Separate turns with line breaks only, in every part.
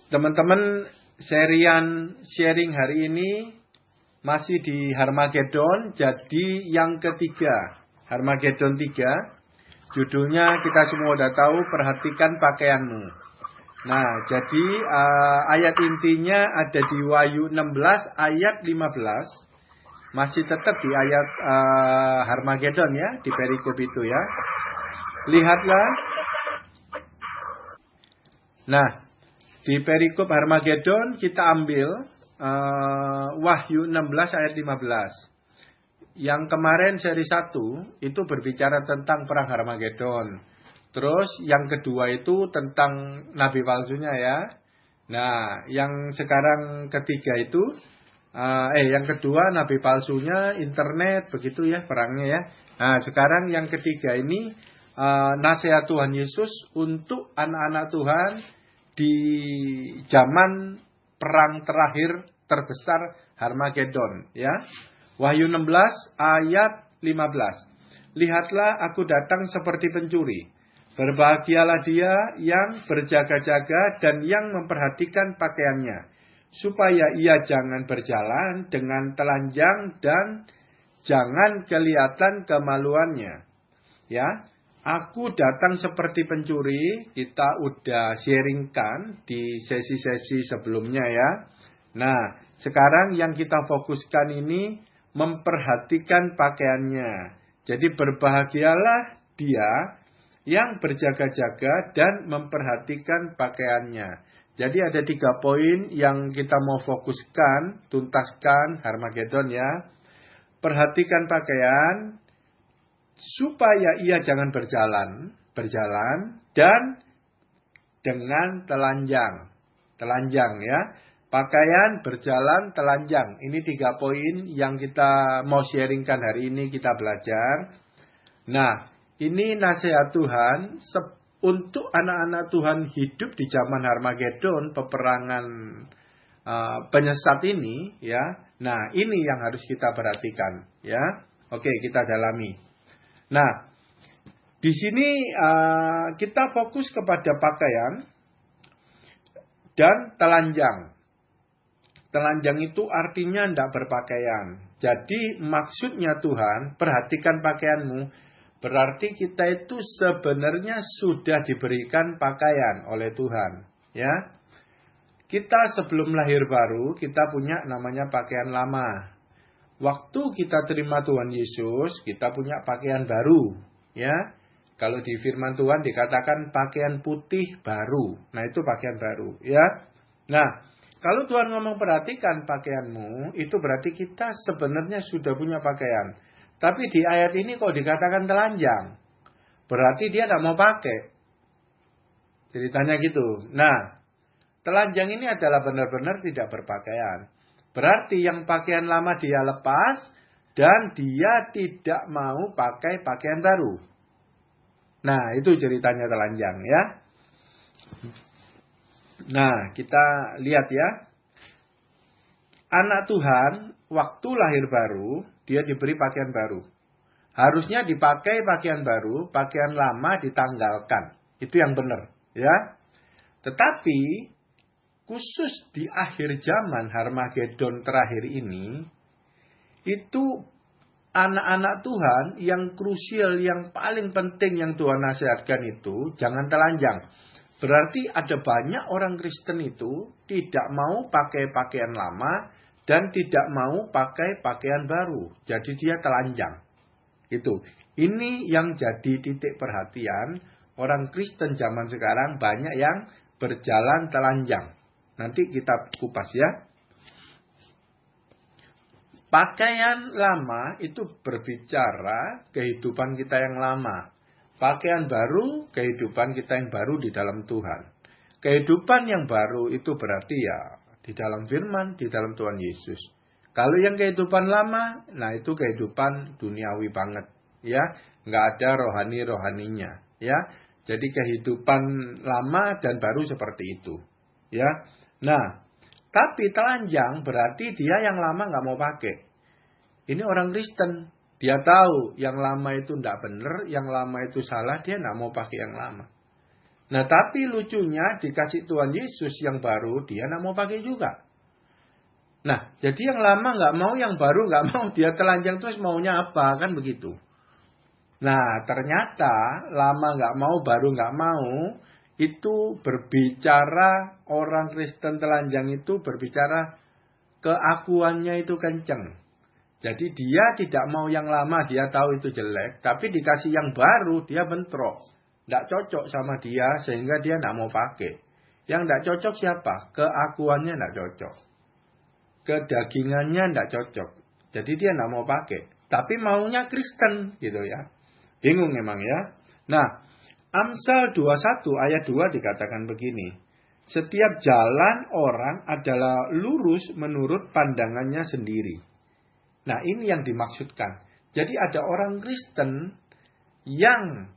Teman-teman, sharing hari ini masih di Harmagedon. Jadi yang ketiga, Harmagedon 3. Judulnya kita semua udah tahu, perhatikan pakaianmu. Nah, jadi ayat intinya ada di Wahyu 16 ayat 15. Masih tetap di ayat Harmagedon ya, di perikop itu ya. Lihatlah. Nah, di perikop Harmagedon kita ambil Wahyu 16 ayat 15. Yang kemarin seri 1 itu berbicara tentang perang Harmagedon. Terus yang kedua itu tentang nabi palsunya ya. Nah, yang sekarang ketiga itu yang kedua nabi palsunya, internet, begitu ya perangnya ya. Nah, sekarang yang ketiga ini nasihat Tuhan Yesus untuk anak-anak Tuhan di zaman perang terakhir terbesar Harmagedon ya. Wahyu 16 ayat 15. Lihatlah aku datang seperti pencuri. Berbahagialah dia yang berjaga-jaga dan yang memperhatikan pakaiannya, supaya ia jangan berjalan dengan telanjang dan jangan kelihatan kemaluannya. Ya, aku datang seperti pencuri, kita udah sharingkan di sesi-sesi sebelumnya ya. Nah, sekarang yang kita fokuskan ini memperhatikan pakaiannya. Jadi berbahagialah dia yang berjaga-jaga dan memperhatikan pakaiannya. Jadi ada 3 poin yang kita mau fokuskan, tuntaskan Harmagedon ya. Perhatikan pakaian, supaya ia jangan berjalan dan dengan telanjang ya. Pakaian, berjalan, telanjang. Ini 3 poin yang kita mau sharingkan hari ini, kita belajar. Nah, ini nasihat Tuhan untuk anak-anak Tuhan hidup di zaman Harmagedon, peperangan penyesat ini ya. Nah, ini yang harus kita perhatikan ya. Oke, kita dalami. Nah, di sini kita fokus kepada pakaian dan telanjang. Telanjang itu artinya tidak berpakaian. Jadi maksudnya Tuhan, perhatikan pakaianmu. Berarti kita itu sebenarnya sudah diberikan pakaian oleh Tuhan. Ya, kita sebelum lahir baru, kita punya namanya pakaian lama. Waktu kita terima Tuhan Yesus, kita punya pakaian baru. Ya, kalau di firman Tuhan dikatakan pakaian putih baru. Nah, itu pakaian baru. Ya, nah, kalau Tuhan ngomong perhatikan pakaianmu, itu berarti kita sebenarnya sudah punya pakaian. Tapi di ayat ini kok dikatakan telanjang. Berarti dia tidak mau pakai. Ceritanya gitu. Nah, telanjang ini adalah benar-benar tidak berpakaian. Berarti yang pakaian lama dia lepas dan dia tidak mau pakai pakaian baru. Nah, itu ceritanya telanjang ya. Nah, kita lihat ya. Anak Tuhan waktu lahir baru, dia diberi pakaian baru. Harusnya dipakai pakaian baru, pakaian lama ditanggalkan. Itu yang benar, ya. Tetapi khusus di akhir zaman Harmagedon terakhir ini, itu anak-anak Tuhan yang krusial, yang paling penting yang Tuhan nasihatkan itu jangan telanjang. Berarti ada banyak orang Kristen itu tidak mau pakai pakaian lama dan tidak mau pakai pakaian baru. Jadi dia telanjang. Itu. Ini yang jadi titik perhatian orang Kristen zaman sekarang, banyak yang berjalan telanjang. Nanti kita kupas ya. Pakaian lama itu berbicara kehidupan kita yang lama. Pakaian baru, kehidupan kita yang baru di dalam Tuhan. Kehidupan yang baru itu berarti ya di dalam firman, di dalam Tuhan Yesus. Kalau yang kehidupan lama, nah itu kehidupan duniawi banget. Ya, nggak ada rohani-rohaninya. Ya, jadi kehidupan lama dan baru seperti itu. Ya, nah, tapi telanjang berarti dia yang lama nggak mau pakai. Ini orang Kristen. Dia tahu yang lama itu tidak benar, yang lama itu salah, dia tidak mau pakai yang lama. Nah, tapi lucunya dikasih Tuhan Yesus yang baru, dia nggak mau pakai juga. Nah, jadi yang lama nggak mau, yang baru nggak mau, dia telanjang terus maunya apa, kan begitu. Nah, ternyata lama nggak mau, baru nggak mau, itu berbicara orang Kristen telanjang itu berbicara keakuannya itu kenceng. Jadi dia tidak mau yang lama, dia tahu itu jelek, tapi dikasih yang baru, dia bentrok. Tidak cocok sama dia, sehingga dia tidak mau pakai. Yang tidak cocok siapa? Keakuannya tidak cocok. Kedagingannya tidak cocok. Jadi dia tidak mau pakai. Tapi maunya Kristen, gitu ya. Bingung memang ya. Nah, Amsal 21 ayat 2 dikatakan begini. Setiap jalan orang adalah lurus menurut pandangannya sendiri. Nah, ini yang dimaksudkan. Jadi ada orang Kristen yang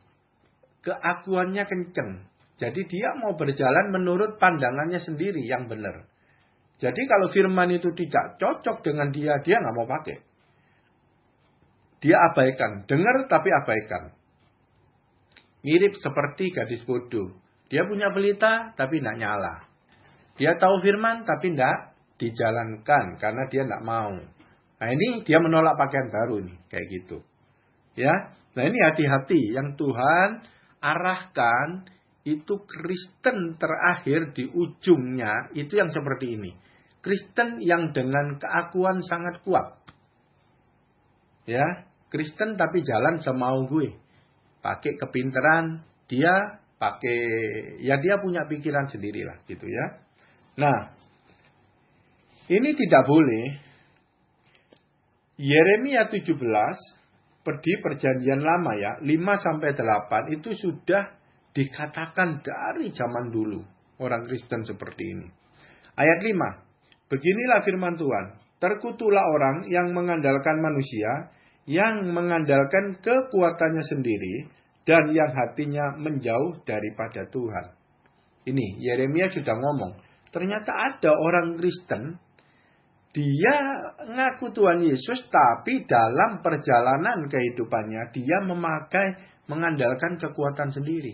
keakuannya kenceng. Jadi dia mau berjalan menurut pandangannya sendiri yang benar. Jadi kalau firman itu tidak cocok dengan dia, dia nggak mau pakai. Dia abaikan. Dengar tapi abaikan. Mirip seperti gadis bodoh. Dia punya pelita tapi tidak nyala. Dia tahu firman tapi tidak dijalankan karena dia tidak mau. Nah, ini dia menolak pakaian baru nih, kayak gitu. Ya. Nah, ini hati-hati yang Tuhan arahkan itu Kristen terakhir di ujungnya itu yang seperti ini. Kristen yang dengan keakuan sangat kuat. Ya, Kristen tapi jalan semau gue. Pakai kepintaran, dia pakai, ya dia punya pikiran sendirilah gitu ya. Nah, ini tidak boleh. Yeremia 17 di perjanjian lama ya, 5-8 itu sudah dikatakan dari zaman dulu orang Kristen seperti ini. Ayat 5. Beginilah firman Tuhan, terkutuklah orang yang mengandalkan manusia, yang mengandalkan kekuatannya sendiri, dan yang hatinya menjauh daripada Tuhan. Ini, Yeremia sudah ngomong. Ternyata ada orang Kristen, dia ngaku Tuhan Yesus, tapi dalam perjalanan kehidupannya, dia mengandalkan kekuatan sendiri.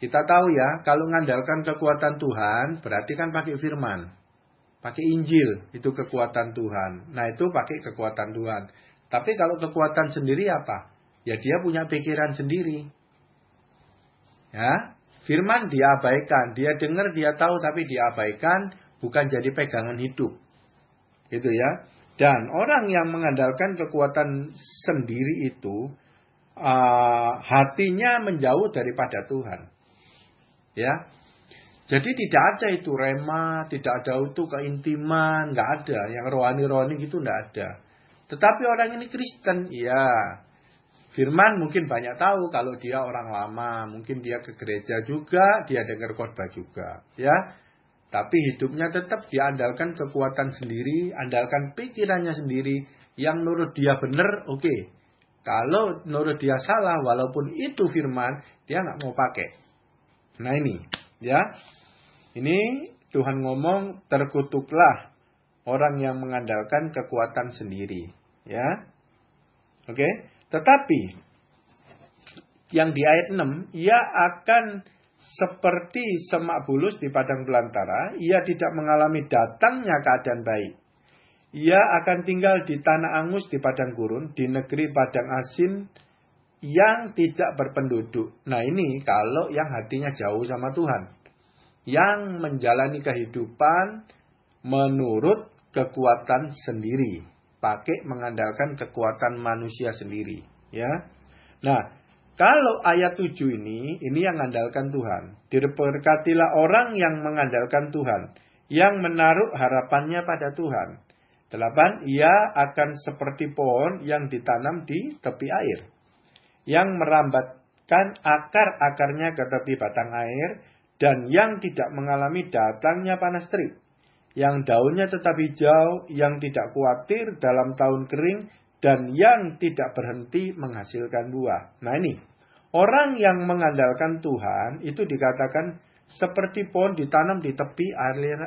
Kita tahu ya, kalau mengandalkan kekuatan Tuhan, berarti kan pakai firman. Pakai Injil, itu kekuatan Tuhan. Nah, itu pakai kekuatan Tuhan. Tapi kalau kekuatan sendiri apa? Ya dia punya pikiran sendiri. Ya, firman dia abaikan. Dia dengar, dia tahu, tapi dia abaikan. Bukan jadi pegangan hidup. Gitu ya. Dan orang yang mengandalkan kekuatan sendiri itu, hatinya menjauh daripada Tuhan. Ya. Jadi tidak ada itu rema, tidak ada itu keintiman, nggak ada. Yang rohani-rohani gitu nggak ada. Tetapi orang ini Kristen, ya. Firman mungkin banyak tahu kalau dia orang lama, mungkin dia ke gereja juga, dia dengar khotbah juga, ya. Tapi hidupnya tetap dia andalkan kekuatan sendiri, andalkan pikirannya sendiri, yang menurut dia benar, oke. Kalau menurut dia salah, walaupun itu firman, dia nggak mau pakai. Nah ini, ya. Ini Tuhan ngomong, terkutuklah orang yang mengandalkan kekuatan sendiri. Ya. Oke. Tetapi, yang di ayat 6, ia akan seperti semak bulus di padang belantara, ia tidak mengalami datangnya keadaan baik. Ia akan tinggal di tanah angus di padang gurun, di negeri padang asin yang tidak berpenduduk. Nah ini kalau yang hatinya jauh sama Tuhan. Yang menjalani kehidupan menurut kekuatan sendiri, pakai mengandalkan kekuatan manusia sendiri, ya. Nah, kalau ayat 7 ini yang mengandalkan Tuhan. Diberkatilah orang yang mengandalkan Tuhan, yang menaruh harapannya pada Tuhan. 8, ia akan seperti pohon yang ditanam di tepi air, yang merambatkan akar-akarnya ke tepi batang air, dan yang tidak mengalami datangnya panas terik, yang daunnya tetap hijau, yang tidak khawatir dalam tahun kering, dan yang tidak berhenti menghasilkan buah. Nah ini, orang yang mengandalkan Tuhan itu dikatakan seperti pohon ditanam di tepi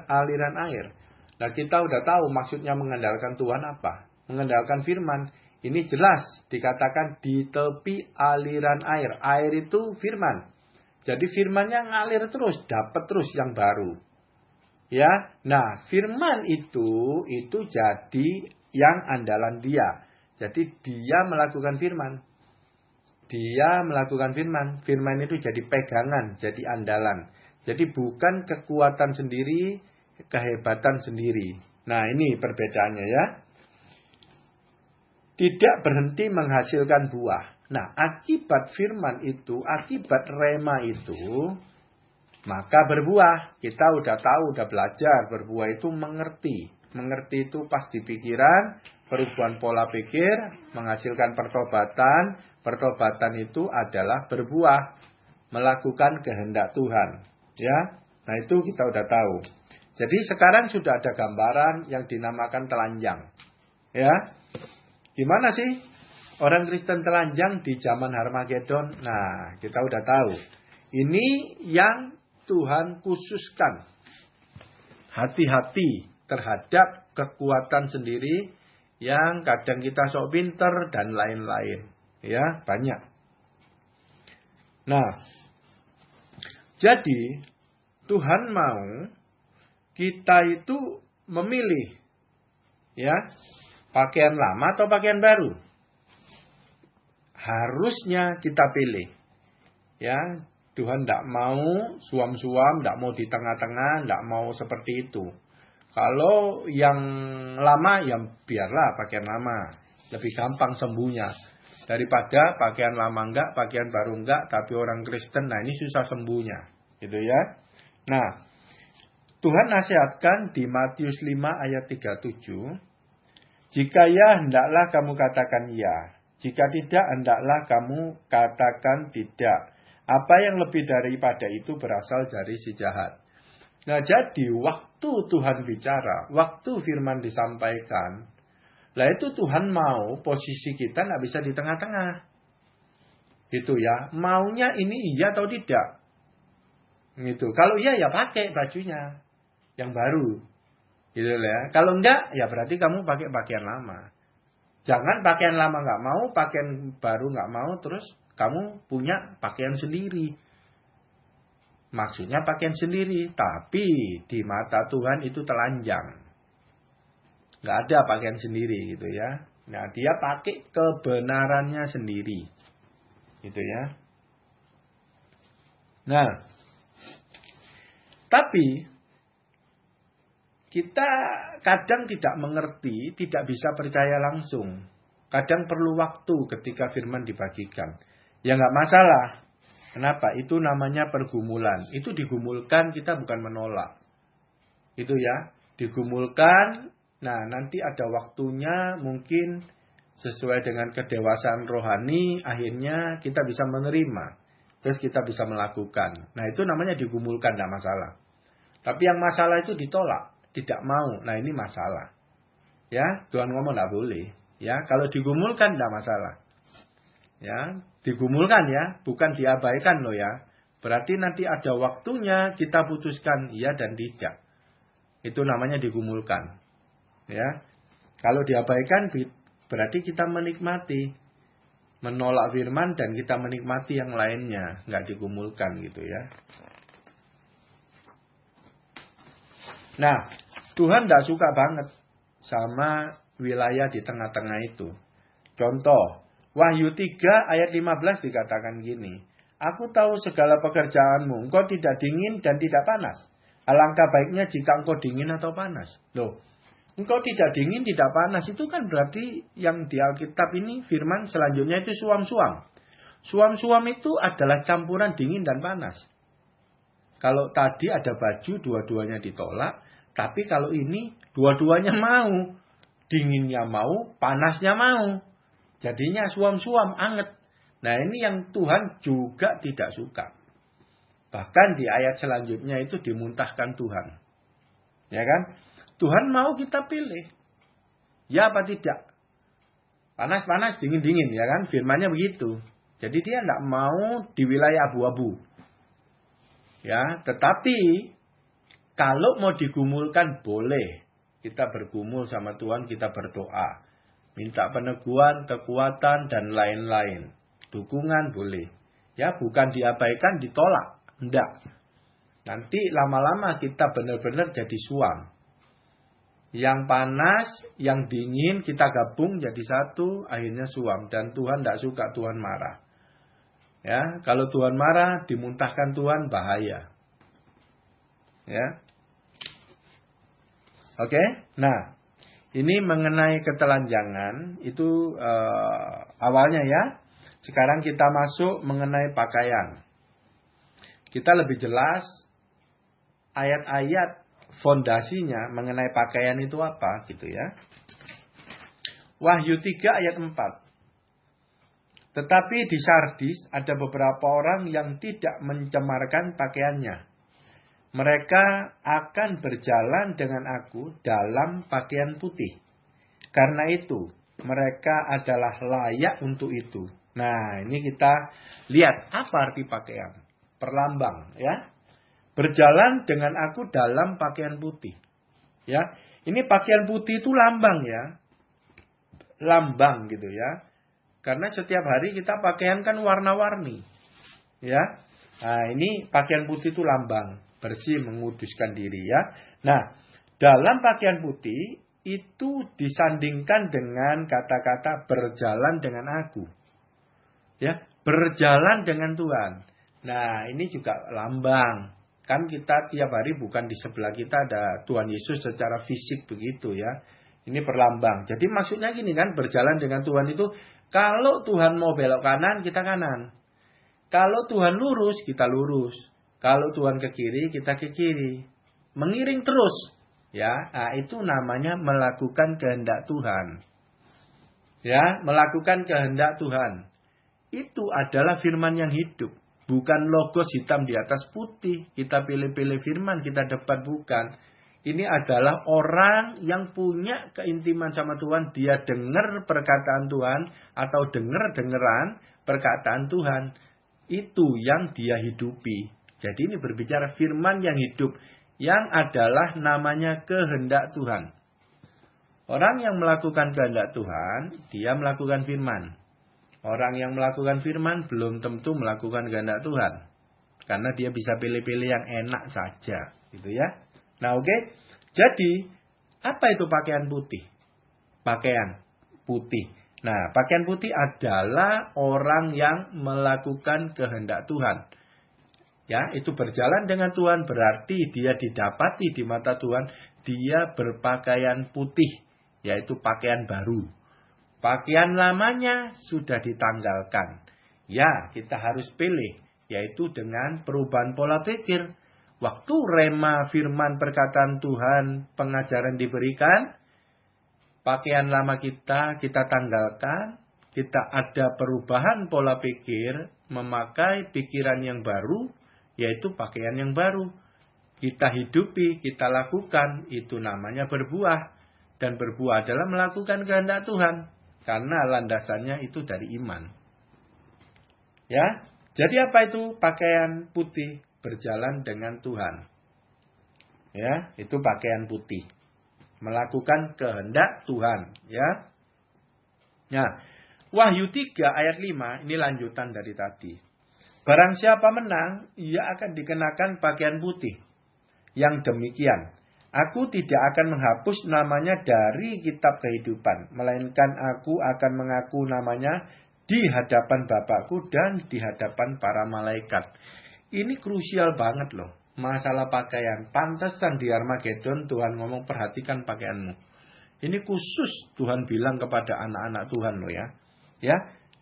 aliran air. Nah kita udah tahu maksudnya mengandalkan Tuhan apa? Mengandalkan firman. Ini jelas dikatakan di tepi aliran air. Air itu firman. Jadi firmannya ngalir terus, dapat terus yang baru. Ya, nah firman itu jadi yang andalan dia. Jadi dia melakukan firman. Dia melakukan firman. Firman itu jadi pegangan, jadi andalan. Jadi bukan kekuatan sendiri, kehebatan sendiri. Nah ini perbedaannya ya. Tidak berhenti menghasilkan buah. Nah akibat firman itu, akibat rema itu, maka berbuah. Kita udah tahu, udah belajar. Berbuah itu mengerti. Mengerti itu pasti pikiran, perubahan pola pikir, menghasilkan pertobatan. Pertobatan itu adalah berbuah. Melakukan kehendak Tuhan. Ya, nah itu kita udah tahu. Jadi sekarang sudah ada gambaran yang dinamakan telanjang. Ya, gimana sih orang Kristen telanjang di zaman Harmagedon? Nah, kita udah tahu. Ini yang Tuhan khususkan. Hati-hati terhadap kekuatan sendiri yang kadang kita sok pinter dan lain-lain. Ya, banyak. Nah, jadi Tuhan mau kita itu memilih ya, pakaian lama atau pakaian baru. Harusnya kita pilih. Ya, Tuhan tidak mau suam-suam, tidak mau di tengah-tengah, tidak mau seperti itu. Kalau yang lama, ya biarlah pakaian lama. Lebih gampang sembuhnya. Daripada pakaian lama enggak, pakaian baru enggak, tapi orang Kristen, nah ini susah sembuhnya. Gitu ya. Nah, Tuhan nasihatkan di Matius 5 ayat 37. Jika ya, hendaklah kamu katakan ya. Jika tidak, hendaklah kamu katakan tidak. Apa yang lebih daripada itu berasal dari si jahat. Nah jadi waktu Tuhan bicara, waktu firman disampaikan, lah itu Tuhan mau posisi kita nggak bisa di tengah-tengah. Gitu ya, maunya ini iya atau tidak. Gitu. Kalau iya ya pakai bajunya yang baru. Gitu ya. Kalau enggak ya berarti kamu pakai pakaian lama. Jangan pakaian lama nggak mau, pakaian baru nggak mau, terus kamu punya pakaian sendiri. Maksudnya pakaian sendiri, tapi di mata Tuhan itu telanjang. Nggak ada pakaian sendiri gitu ya. Nah dia pakai kebenarannya sendiri. Gitu ya. Nah, tapi kita kadang tidak mengerti, tidak bisa percaya langsung. Kadang perlu waktu ketika firman dibagikan. Ya nggak masalah. Kenapa? Itu namanya pergumulan. Itu digumulkan, kita bukan menolak. Itu ya. Digumulkan, nah nanti ada waktunya mungkin sesuai dengan kedewasaan rohani, akhirnya kita bisa menerima. Terus kita bisa melakukan. Nah itu namanya digumulkan, tidak masalah. Tapi yang masalah itu ditolak. Tidak mau. Nah ini masalah. Ya, Tuhan ngomong tidak boleh. Ya, kalau digumulkan tidak masalah. Ya, digumulkan ya, bukan diabaikan loh ya. Berarti nanti ada waktunya kita putuskan iya dan tidak. Itu namanya digumulkan. Ya. Kalau diabaikan berarti kita menikmati, menolak firman dan kita menikmati yang lainnya, nggak digumulkan gitu ya. Nah, Tuhan tidak suka banget sama wilayah di tengah-tengah itu. Contoh, Wahyu 3 ayat 15 dikatakan gini. Aku tahu segala pekerjaanmu, engkau tidak dingin dan tidak panas. Alangkah baiknya jika engkau dingin atau panas. Loh, engkau tidak dingin, tidak panas, itu kan berarti yang di Alkitab ini firman selanjutnya itu suam-suam. Suam-suam itu adalah campuran dingin dan panas. Kalau tadi ada baju, dua-duanya ditolak. Tapi kalau ini, dua-duanya mau. Dinginnya mau, panasnya mau. Jadinya suam-suam, anget. Nah ini yang Tuhan juga tidak suka. Bahkan di ayat selanjutnya itu dimuntahkan Tuhan. Ya kan? Tuhan mau kita pilih. Ya apa tidak? Panas-panas, dingin-dingin. Ya kan? Firmannya begitu. Jadi dia tidak mau di wilayah abu-abu. Ya, tetapi kalau mau digumulkan boleh. Kita bergumul sama Tuhan, kita berdoa. Minta peneguhan, kekuatan, dan lain-lain. Dukungan boleh. Ya, bukan diabaikan, ditolak. Enggak. Nanti lama-lama kita benar-benar jadi suam. Yang panas, yang dingin kita gabung jadi satu, akhirnya suam. Dan Tuhan tidak suka, Tuhan marah. Ya, kalau Tuhan marah, dimuntahkan Tuhan, bahaya. Ya. Oke. Nah, ini mengenai ketelanjangan itu awalnya ya. Sekarang kita masuk mengenai pakaian. Kita lebih jelas ayat-ayat fondasinya mengenai pakaian itu apa gitu ya. Wahyu 3 ayat 4. Tetapi di Sardis ada beberapa orang yang tidak mencemarkan pakaiannya. Mereka akan berjalan dengan aku dalam pakaian putih. Karena itu, mereka adalah layak untuk itu. Nah, ini kita lihat apa arti pakaian. Perlambang, ya. Berjalan dengan aku dalam pakaian putih. Ya, ini pakaian putih itu lambang ya. Lambang gitu ya. Karena setiap hari kita pakaian kan warna-warni. Ya. Nah, ini pakaian putih itu lambang. Bersih, menguduskan diri ya. Nah, dalam pakaian putih itu disandingkan dengan kata-kata berjalan dengan aku. Ya, berjalan dengan Tuhan. Nah, ini juga lambang. Kan kita tiap hari bukan di sebelah kita ada Tuhan Yesus secara fisik begitu ya. Ini perlambang. Jadi maksudnya gini kan, berjalan dengan Tuhan itu kalau Tuhan mau belok kanan, kita kanan. Kalau Tuhan lurus, kita lurus. Kalau Tuhan ke kiri, kita ke kiri. Mengiring terus. Ya, nah itu namanya melakukan kehendak Tuhan. Ya, melakukan kehendak Tuhan. Itu adalah firman yang hidup. Bukan logos hitam di atas putih. Kita pilih-pilih firman, kita debat, bukan. Ini adalah orang yang punya keintiman sama Tuhan. Dia dengar perkataan Tuhan atau dengar-dengeran perkataan Tuhan. Itu yang dia hidupi. Jadi ini berbicara firman yang hidup. Yang adalah namanya kehendak Tuhan. Orang yang melakukan kehendak Tuhan, dia melakukan firman. Orang yang melakukan firman belum tentu melakukan kehendak Tuhan. Karena dia bisa pilih-pilih yang enak saja. Gitu ya. Nah oke. Jadi, apa itu pakaian putih? Pakaian putih. Nah, pakaian putih adalah orang yang melakukan kehendak Tuhan. Ya, itu berjalan dengan Tuhan berarti dia didapati di mata Tuhan. Dia berpakaian putih. Yaitu pakaian baru. Pakaian lamanya sudah ditanggalkan. Ya, kita harus pilih. Yaitu dengan perubahan pola pikir. Waktu rema firman perkataan Tuhan, pengajaran diberikan. Pakaian lama kita tanggalkan. Kita ada perubahan pola pikir. Memakai pikiran yang baru. Yaitu pakaian yang baru. Kita hidupi, kita lakukan. Itu namanya berbuah. Dan berbuah adalah melakukan kehendak Tuhan. Karena landasannya itu dari iman. Ya, jadi apa itu pakaian putih? Berjalan dengan Tuhan. Ya, itu pakaian putih. Melakukan kehendak Tuhan. Ya. Nah, Wahyu 3 ayat 5, ini lanjutan dari tadi. Barang siapa menang, ia akan dikenakan pakaian putih. Yang demikian. Aku tidak akan menghapus namanya dari kitab kehidupan. Melainkan aku akan mengaku namanya di hadapan Bapakku dan di hadapan para malaikat. Ini krusial banget loh. Masalah pakaian. Pantesan di Armageddon Tuhan ngomong perhatikan pakaianmu. Ini khusus Tuhan bilang kepada anak-anak Tuhan loh ya. Ya,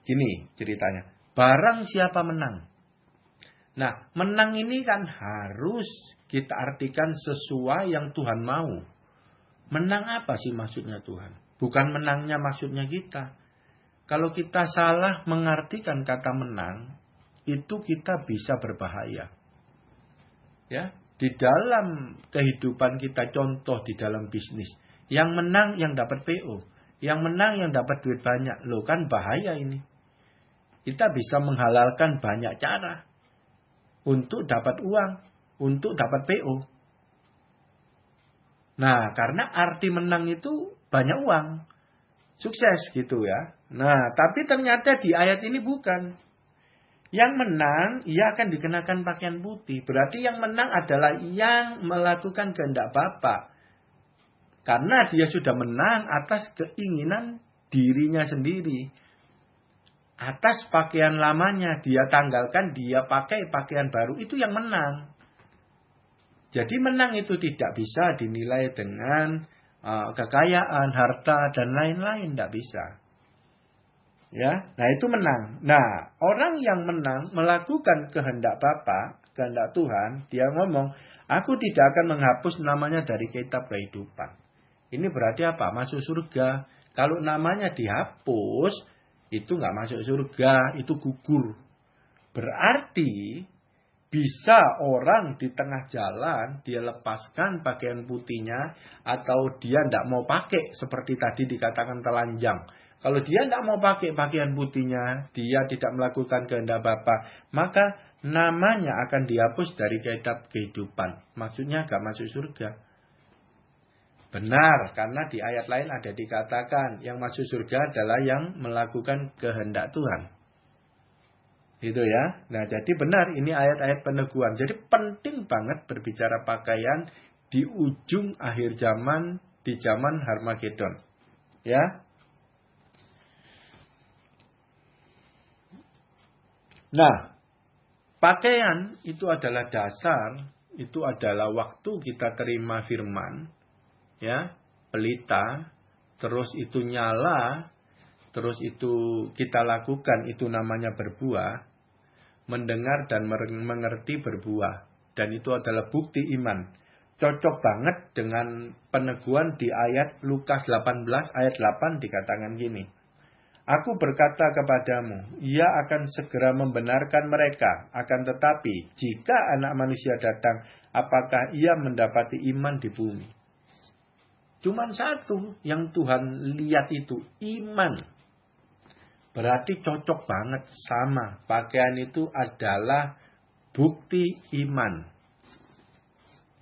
gini ceritanya. Barang siapa menang. Nah, menang ini kan harus kita artikan sesuai yang Tuhan mau. Menang apa sih maksudnya Tuhan? Bukan menangnya maksudnya kita. Kalau kita salah mengartikan kata menang, itu kita bisa berbahaya. Ya, di dalam kehidupan kita, contoh di dalam bisnis, yang menang yang dapat PO, yang menang yang dapat duit banyak. Loh kan bahaya ini. Kita bisa menghalalkan banyak cara untuk dapat uang, untuk dapat PO. Nah, karena arti menang itu banyak uang. Sukses gitu ya. Nah, tapi ternyata di ayat ini bukan. Yang menang, ia akan dikenakan pakaian putih. Berarti yang menang adalah yang melakukan kehendak Bapa. Karena dia sudah menang atas keinginan dirinya sendiri. Atas pakaian lamanya, dia tanggalkan, dia pakai pakaian baru. Itu yang menang. Jadi menang itu tidak bisa dinilai dengan kekayaan, harta, dan lain-lain. Tidak bisa. Ya, nah itu menang. Nah, orang yang menang melakukan kehendak Bapa, kehendak Tuhan, dia ngomong, aku tidak akan menghapus namanya dari kitab kehidupan. Ini berarti apa? Masuk surga. Kalau namanya dihapus, itu nggak masuk surga, itu gugur. Berarti bisa orang di tengah jalan, dia lepaskan pakaian putihnya, atau dia tidak mau pakai, seperti tadi dikatakan telanjang. Kalau dia tidak mau pakai pakaian putihnya, dia tidak melakukan kehendak Bapa, maka namanya akan dihapus dari kitab kehidupan. Maksudnya gak masuk surga. Benar, karena di ayat lain ada dikatakan yang masuk surga adalah yang melakukan kehendak Tuhan. Itu ya. Nah, jadi benar ini ayat-ayat peneguhan. Jadi penting banget berbicara pakaian di ujung akhir zaman, di zaman Harmagedon. Ya. Nah, pakaian itu adalah dasar, itu adalah waktu kita terima firman, ya, pelita, terus itu nyala, terus itu kita lakukan, itu namanya berbuah, mendengar dan mengerti berbuah, dan itu adalah bukti iman. Cocok banget dengan peneguhan di ayat Lukas 18 ayat 8 dikatakan gini. Aku berkata kepadamu, ia akan segera membenarkan mereka. Akan tetapi, jika anak manusia datang, apakah ia mendapati iman di bumi? Cuman satu yang Tuhan lihat itu, iman. Berarti cocok banget sama. Pakaian itu adalah bukti iman.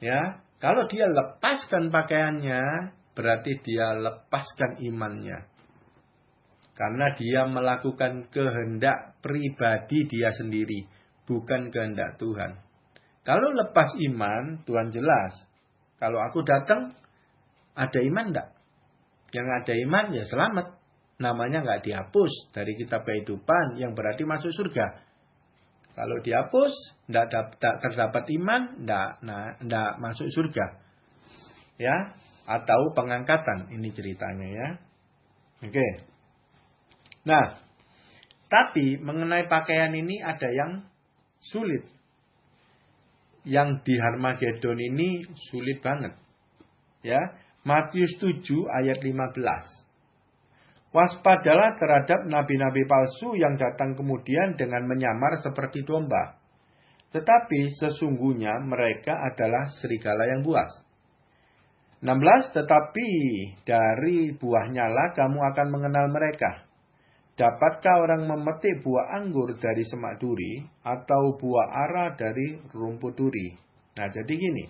Ya, kalau dia lepaskan pakaiannya, berarti dia lepaskan imannya. Karena dia melakukan kehendak pribadi dia sendiri. Bukan kehendak Tuhan. Kalau lepas iman, Tuhan jelas. Kalau aku datang, ada iman enggak? Yang ada iman, ya selamat. Namanya enggak dihapus dari kitab kehidupan. Yang berarti masuk surga. Kalau dihapus, enggak terdapat iman, enggak masuk surga. Ya, atau pengangkatan. Ini ceritanya ya. Oke. Nah, tapi mengenai pakaian ini ada yang sulit. Yang di Harmagedon ini sulit banget. Ya, Matius 7 ayat 15. Waspadalah terhadap nabi-nabi palsu yang datang kemudian dengan menyamar seperti domba. Tetapi sesungguhnya mereka adalah serigala yang buas. 16. Tetapi dari buahnya lah kamu akan mengenal mereka. Dapatkah orang memetik buah anggur dari semak duri atau buah ara dari rumput duri? Nah, jadi gini.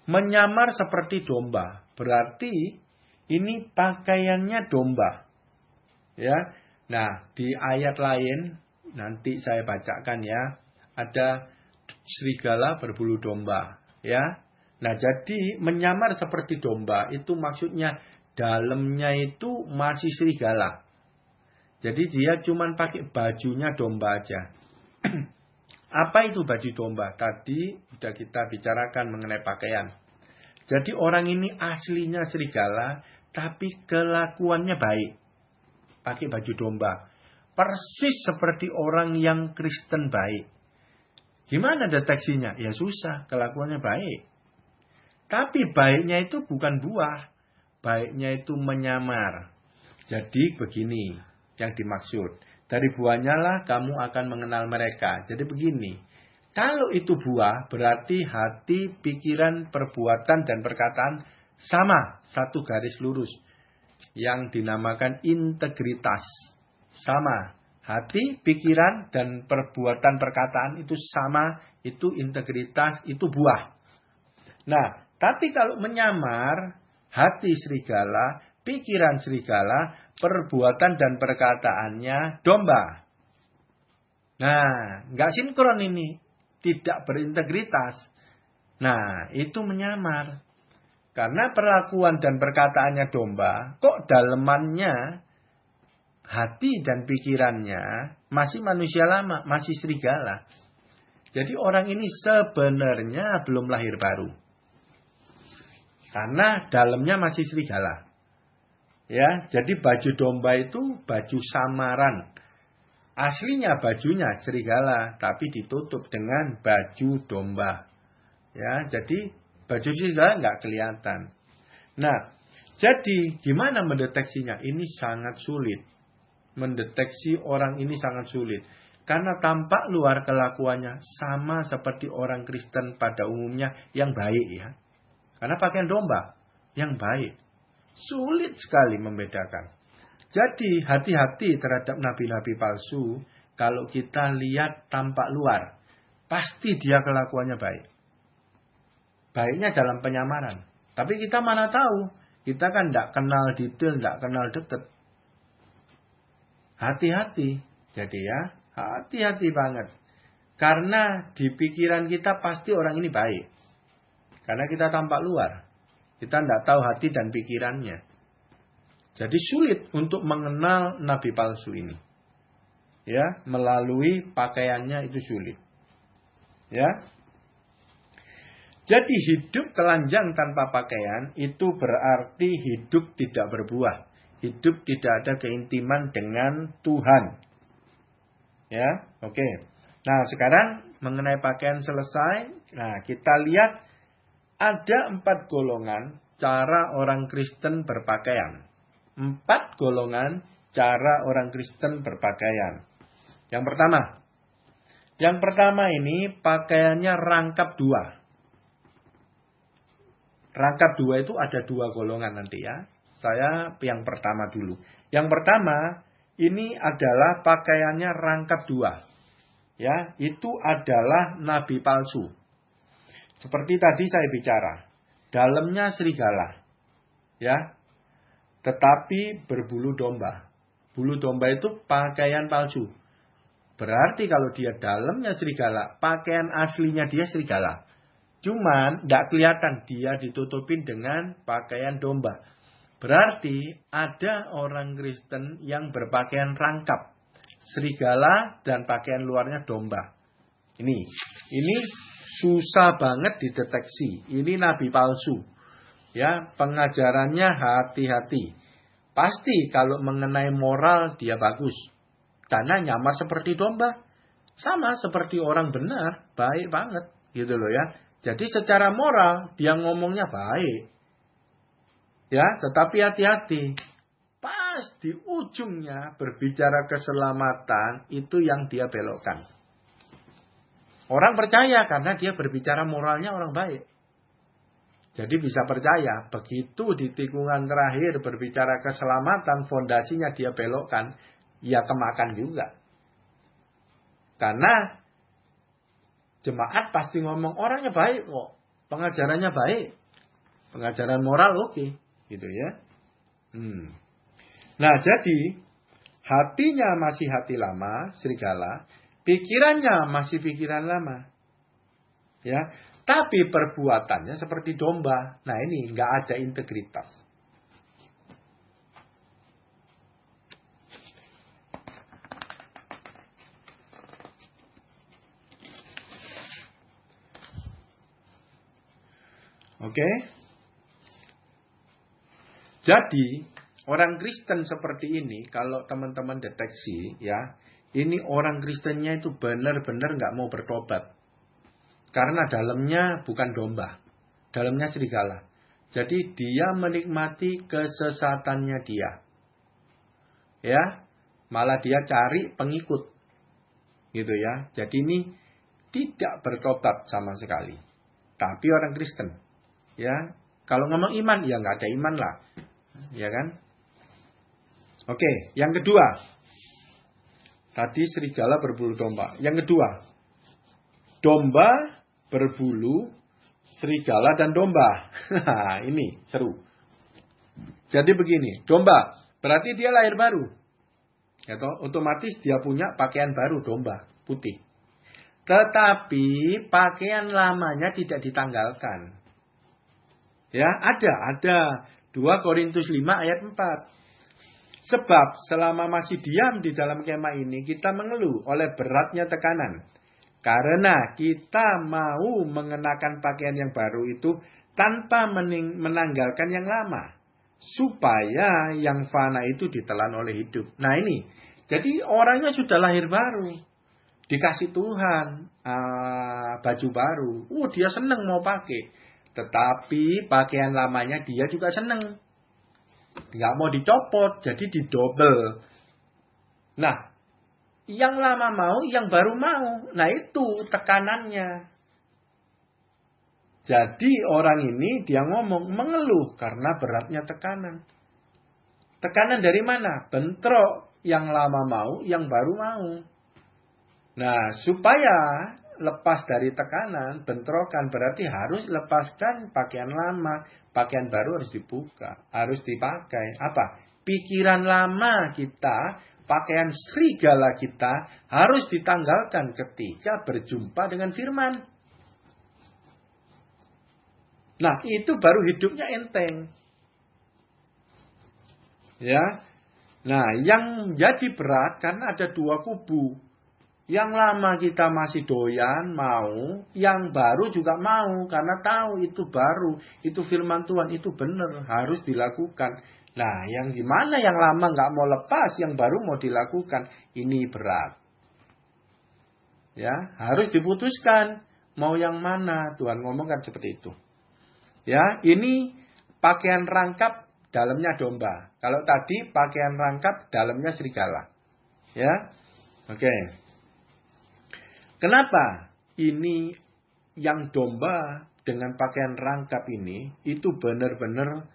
Menyamar seperti domba. Berarti ini pakaiannya domba. Ya. Nah, di ayat lain nanti saya bacakan ya. Ada serigala berbulu domba, ya. Nah, jadi menyamar seperti domba itu maksudnya dalamnya itu masih serigala. Jadi dia cuma pakai bajunya domba aja. Apa itu baju domba? Tadi sudah kita bicarakan mengenai pakaian. Jadi orang ini aslinya serigala, tapi kelakuannya baik. Pakai baju domba. Persis seperti orang yang Kristen baik. Gimana deteksinya? Ya susah, kelakuannya baik. Tapi baiknya itu bukan buah. Baiknya itu menyamar. Jadi begini. Yang dimaksud. Dari buahnya lah kamu akan mengenal mereka. Jadi begini. Kalau itu buah berarti hati, pikiran, perbuatan, dan perkataan sama. Satu garis lurus. Yang dinamakan integritas. Sama. Hati, pikiran, dan perbuatan, perkataan itu sama. Itu integritas, itu buah. Nah, tapi kalau menyamar, hati serigala, pikiran serigala, perbuatan dan perkataannya domba. Nah, nggak sinkron ini. Tidak berintegritas. Nah, itu menyamar. Karena perlakuan dan perkataannya domba, kok dalemannya, hati dan pikirannya masih manusia lama, masih serigala. Jadi orang ini sebenarnya belum lahir baru. Karena dalamnya masih serigala. Ya, jadi baju domba itu baju samaran. Aslinya bajunya serigala, tapi ditutup dengan baju domba. Ya, jadi baju serigala nggak kelihatan. Nah, jadi gimana mendeteksinya? Ini sangat sulit. Mendeteksi orang ini sangat sulit. Karena tampak luar kelakuannya sama seperti orang Kristen pada umumnya yang baik ya. Karena pakaian domba yang baik. Sulit sekali membedakan. Jadi hati-hati terhadap nabi-nabi palsu. Kalau kita lihat tampak luar, pasti dia kelakuannya baik. Baiknya dalam penyamaran. Tapi kita mana tahu. Kita kan tidak kenal detail, tidak kenal deket. Hati-hati. Jadi ya, hati-hati banget. Karena di pikiran kita pasti orang ini baik. Karena kita tampak luar. Kita tidak tahu hati dan pikirannya. Jadi sulit untuk mengenal nabi palsu ini. Ya, melalui pakaiannya itu sulit. Ya. Jadi hidup telanjang tanpa pakaian itu berarti hidup tidak berbuah. Hidup tidak ada keintiman dengan Tuhan. Ya, oke. Nah, sekarang mengenai pakaian selesai. Nah, kita lihat ada 4 golongan cara orang Kristen berpakaian. 4 golongan cara orang Kristen berpakaian. Yang pertama ini pakaiannya rangkap 2. Rangkap 2 itu ada 2 golongan nanti ya. Saya yang pertama dulu. Yang pertama ini adalah pakaiannya rangkap 2. Ya, itu adalah nabi palsu. Seperti tadi saya bicara, dalamnya serigala. Ya. Tetapi berbulu domba. Bulu domba itu pakaian palsu. Berarti kalau dia dalamnya serigala, pakaian aslinya dia serigala. Cuman tidak kelihatan dia ditutupin dengan pakaian domba. Berarti ada orang Kristen yang berpakaian rangkap. Serigala dan pakaian luarnya domba. Ini susah banget dideteksi. Ini nabi palsu. Ya, pengajarannya hati-hati. Pasti kalau mengenai moral dia bagus. Karena nyamar seperti domba. Sama seperti orang benar, baik banget gitu loh ya. Jadi secara moral dia ngomongnya baik. Ya, tetapi hati-hati. Pas di ujungnya berbicara keselamatan itu yang dia belokkan. Orang percaya karena dia berbicara moralnya orang baik. Jadi bisa percaya, begitu di tikungan terakhir berbicara keselamatan, fondasinya dia belokkan, ya kemakan juga. Karena jemaat pasti ngomong orangnya baik kok, pengajarannya baik, pengajaran moral oke, gitu ya. Nah jadi hatinya masih hati lama, serigala, pikirannya masih pikiran lama, ya. Tapi perbuatannya seperti domba. Nah ini nggak ada integritas. Oke. Jadi orang Kristen seperti ini, kalau teman-teman deteksi, ya, ini orang Kristennya itu benar-benar nggak mau bertobat. Karena dalamnya bukan domba. Dalamnya serigala. Jadi dia menikmati kesesatannya dia. Ya. Malah dia cari pengikut. Gitu ya. Jadi ini tidak bertobat sama sekali. Tapi orang Kristen. Ya. Kalau ngomong iman, ya nggak ada iman lah. Ya kan. Oke. Yang kedua. Tadi serigala berbulu domba. Yang kedua. Domba berbulu, serigala dan domba. Ini seru. Jadi begini, domba berarti dia lahir baru. Otomatis dia punya pakaian baru domba. putih. Tetapi pakaian lamanya tidak ditanggalkan. Ya, ada 2 Korintus 5 ayat 4. Sebab selama masih diam di dalam kemah ini, kita mengeluh oleh beratnya tekanan. Karena kita mau mengenakan pakaian yang baru itu tanpa menanggalkan yang lama. Supaya yang fana itu ditelan oleh hidup. Nah ini, jadi orangnya sudah lahir baru. Dikasih Tuhan baju baru. Dia senang mau pakai. Tetapi pakaian lamanya dia juga senang. Nggak mau dicopot, jadi didobel. Nah, yang lama mau, yang baru mau. Nah itu tekanannya. Jadi orang ini dia ngomong, mengeluh karena beratnya tekanan. Tekanan dari mana? Bentrok, yang lama mau, yang baru mau. Nah, supaya lepas dari tekanan, bentrokan, berarti harus lepaskan pakaian lama. Pakaian baru harus dibuka, harus dipakai. Apa? Pikiran lama kita, pakaian serigala kita harus ditanggalkan ketika berjumpa dengan firman. Nah, itu baru hidupnya enteng. Ya. Nah, yang jadi berat karena ada 2 kubu. Yang lama kita masih doyan, mau. Yang baru juga mau. Karena tahu itu baru. Itu firman Tuhan, itu benar. Harus dilakukan. Nah, yang gimana yang lama nggak mau lepas, yang baru mau dilakukan. Ini berat. Ya, harus diputuskan. Mau yang mana? Tuhan ngomong kan seperti itu. Ya, ini pakaian rangkap, dalamnya domba. Kalau tadi pakaian rangkap, dalamnya serigala. Ya, oke. Kenapa ini yang domba dengan pakaian rangkap ini itu benar-benar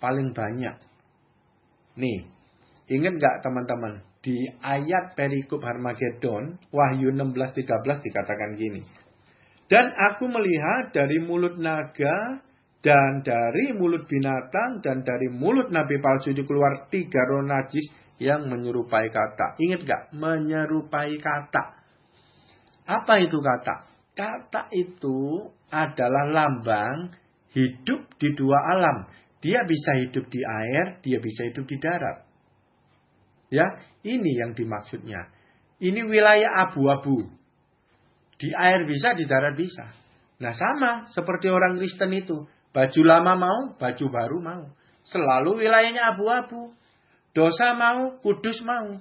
paling banyak? Nih, ingat nggak teman-teman? Di ayat perikop Harmagedon, Wahyu 16:13 dikatakan gini. Dan aku melihat dari mulut naga, dan dari mulut binatang, dan dari mulut nabi palsu itu keluar 3 roh najis yang menyerupai kata. Ingat gak? Menyerupai kata. Apa itu kata? Kata itu adalah lambang hidup di 2 alam. Dia bisa hidup di air, dia bisa hidup di darat. Ya, ini yang dimaksudnya. Ini wilayah abu-abu. Di air bisa, di darat bisa. Nah sama seperti orang Kristen itu. Baju lama mau, baju baru mau. Selalu wilayahnya abu-abu. Dosa mau, kudus mau.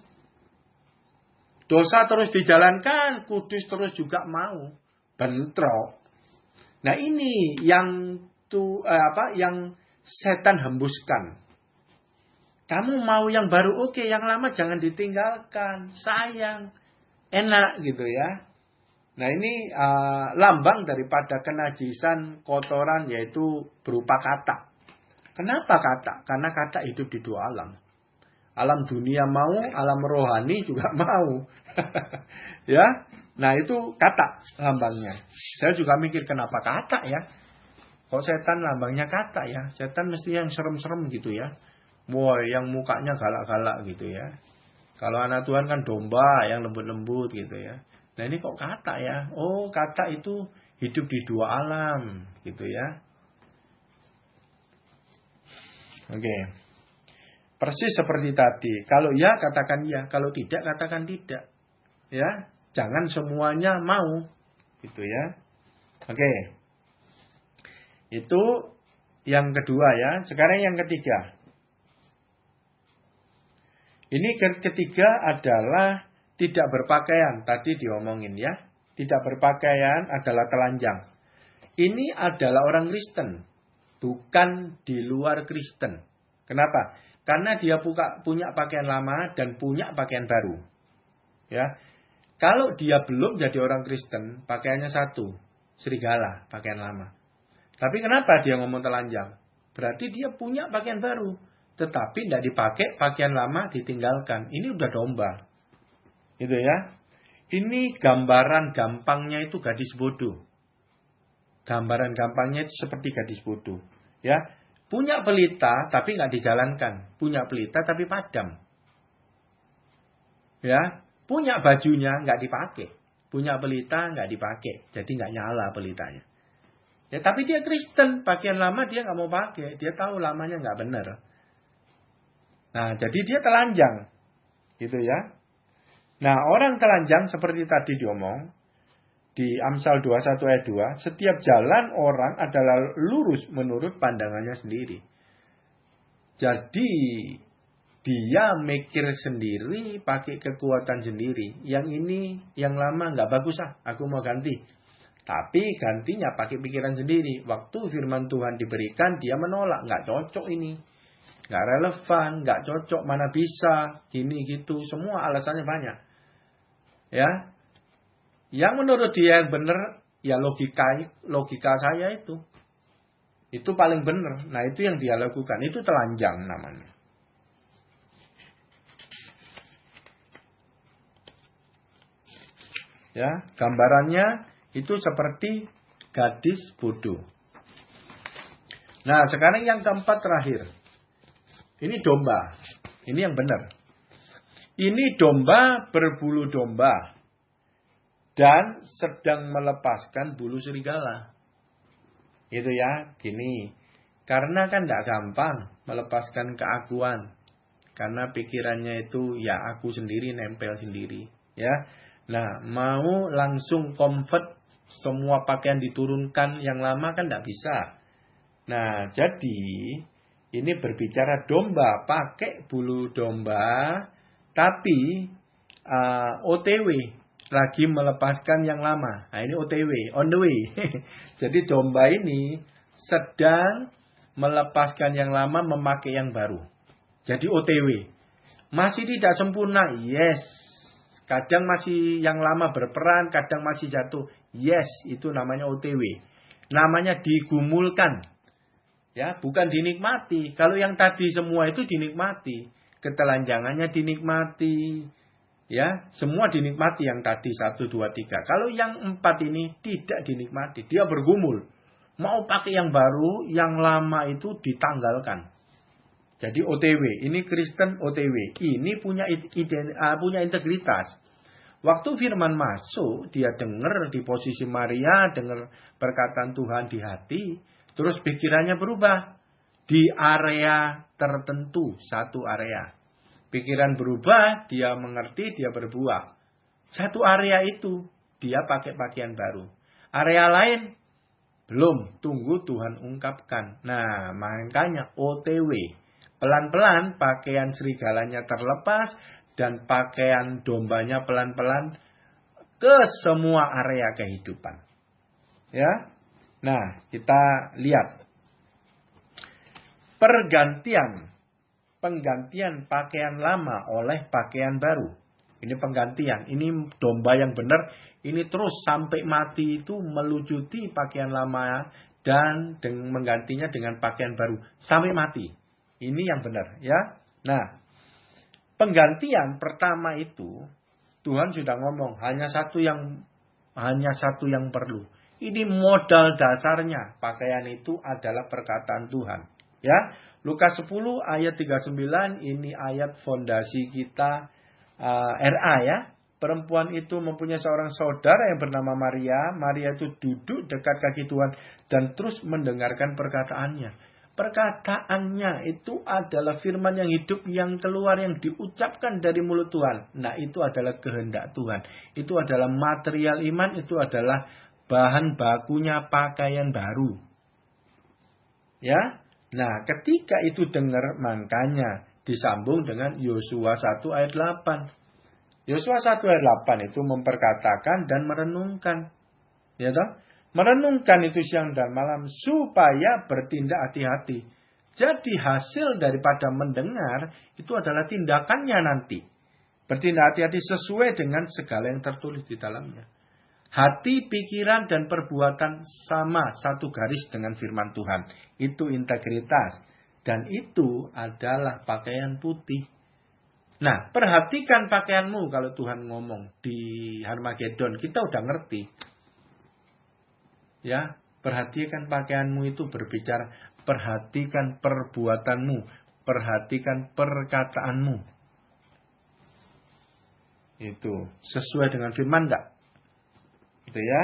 Dosa terus dijalankan, kudus terus juga mau. Bentrok. Nah ini yang yang setan hembuskan. Kamu mau yang baru, oke, yang lama jangan ditinggalkan. Sayang. Enak gitu ya. Nah ini lambang daripada kenajisan, kotoran, yaitu berupa kata. Kenapa kata? Karena kata hidup di 2 alam. Alam dunia mau, alam rohani juga mau. Ya, nah itu kata lambangnya. Saya juga mikir kenapa kata ya? Kok setan lambangnya kata ya? Setan mesti yang serem-serem gitu ya. Wah, yang mukanya galak-galak gitu ya. Kalau anak Tuhan kan domba yang lembut-lembut gitu ya. Nah ini kok kata ya? Oh, kata itu hidup di 2 alam gitu ya. Oke. Persis seperti tadi. Kalau ya katakan ya, kalau tidak katakan tidak. Ya, jangan semuanya mau gitu ya. Oke. Itu yang kedua ya. Sekarang yang ketiga. Ini ketiga adalah tidak berpakaian. Tadi diomongin ya. Tidak berpakaian adalah telanjang. Ini adalah orang Kristen. Bukan di luar Kristen. Kenapa? Karena dia punya pakaian lama dan punya pakaian baru. Ya. Kalau dia belum jadi orang Kristen, pakaiannya satu. Serigala, pakaian lama. Tapi kenapa dia ngomong telanjang? Berarti dia punya pakaian baru. Tetapi tidak dipakai, pakaian lama ditinggalkan. Ini udah domba. Gitu ya. Ini gambaran gampangnya itu gadis bodoh. Gambaran gampangnya itu seperti gadis bodoh. Ya. Punya pelita tapi nggak dijalankan. Punya pelita tapi padam. Ya. Punya bajunya nggak dipakai. punya pelita nggak dipakai, jadi nggak nyala pelitanya. Ya, tapi dia Kristen, pakaian lama dia nggak mau pakai, dia tahu lamanya nggak benar. Nah, jadi dia telanjang, gitu ya. Nah, orang telanjang seperti tadi diomong di Amsal 21 ayat 2, setiap jalan orang adalah lurus menurut pandangannya sendiri. Jadi dia mikir sendiri, pakai kekuatan sendiri. Yang ini, yang lama nggak bagus aku mau ganti. Tapi gantinya pakai pikiran sendiri. Waktu firman Tuhan diberikan, dia menolak. Nggak cocok ini. Nggak relevan, nggak cocok, mana bisa. Gini gitu, semua alasannya banyak. Ya, yang menurut dia yang benar, ya logika saya itu. Itu paling benar. Nah, itu yang dia lakukan. Itu telanjang namanya. Ya, gambarannya itu seperti gadis bodoh. Nah, sekarang yang keempat terakhir. Ini domba. Ini yang benar. Ini domba berbulu domba. Dan sedang melepaskan bulu serigala. Itu ya, gini. Karena kan tidak gampang melepaskan keakuan. Karena pikirannya itu ya aku sendiri, nempel sendiri. Ya. Nah, mau langsung comfort semua pakaian diturunkan yang lama kan tidak bisa. Nah, jadi ini berbicara domba, pakai bulu domba, tapi OTW, lagi melepaskan yang lama. Nah, ini OTW, on the way. Jadi domba ini sedang melepaskan yang lama, memakai yang baru. Jadi OTW. Masih tidak sempurna, yes. Kadang masih yang lama berperan, kadang masih jatuh. Yes, itu namanya OTW. Namanya digumulkan. Ya, bukan dinikmati. Kalau yang tadi semua itu dinikmati. Ketelanjangannya dinikmati. Ya, semua dinikmati yang tadi 1, 2, 3. Kalau yang 4 ini tidak dinikmati. Dia bergumul. Mau pakai yang baru, yang lama itu ditanggalkan. Jadi OTW, ini Kristen OTW. Ini punya integritas. Waktu firman masuk, dia dengar di posisi Maria, dengar perkataan Tuhan di hati, terus pikirannya berubah. Di area tertentu, satu area. Pikiran berubah, dia mengerti, dia berbuah. Satu area itu, dia pakai pakaian baru. Area lain, belum, tunggu Tuhan ungkapkan. Nah, makanya OTW. Pelan-pelan pakaian serigalanya terlepas dan pakaian dombanya pelan-pelan ke semua area kehidupan. Ya. Nah, kita lihat penggantian pakaian lama oleh pakaian baru. Ini penggantian, ini domba yang benar, ini terus sampai mati itu melucuti pakaian lama dan menggantinya dengan pakaian baru sampai mati. Ini yang benar, ya. Nah, penggantian pertama itu Tuhan sudah ngomong hanya satu yang perlu. Ini modal dasarnya. Pakaian itu adalah perkataan Tuhan, ya. Lukas 10 ayat 39 ini ayat fondasi kita RA, ya. Perempuan itu mempunyai seorang saudara yang bernama Maria. Maria itu duduk dekat kaki Tuhan dan terus mendengarkan perkataannya. Perkataannya itu adalah firman yang hidup yang keluar, yang diucapkan dari mulut Tuhan. Nah, itu adalah kehendak Tuhan. Itu adalah material iman, itu adalah bahan bakunya pakaian baru. Ya. Nah, ketika itu dengar, makanya disambung dengan Yosua 1 ayat 8. Yosua 1 ayat 8 itu memperkatakan dan merenungkan. Ya toh? Merenungkan itu siang dan malam supaya bertindak hati-hati. Jadi hasil daripada mendengar itu adalah tindakannya nanti. Bertindak hati-hati sesuai dengan segala yang tertulis di dalamnya. Hati, pikiran, dan perbuatan sama satu garis dengan firman Tuhan. Itu integritas. Dan itu adalah pakaian putih. Nah, perhatikan pakaianmu kalau Tuhan ngomong di Harmagedon. Kita udah ngerti. Ya, perhatikan pakaianmu itu berbicara, perhatikan perbuatanmu, perhatikan perkataanmu. Itu sesuai dengan firman enggak? Gitu ya.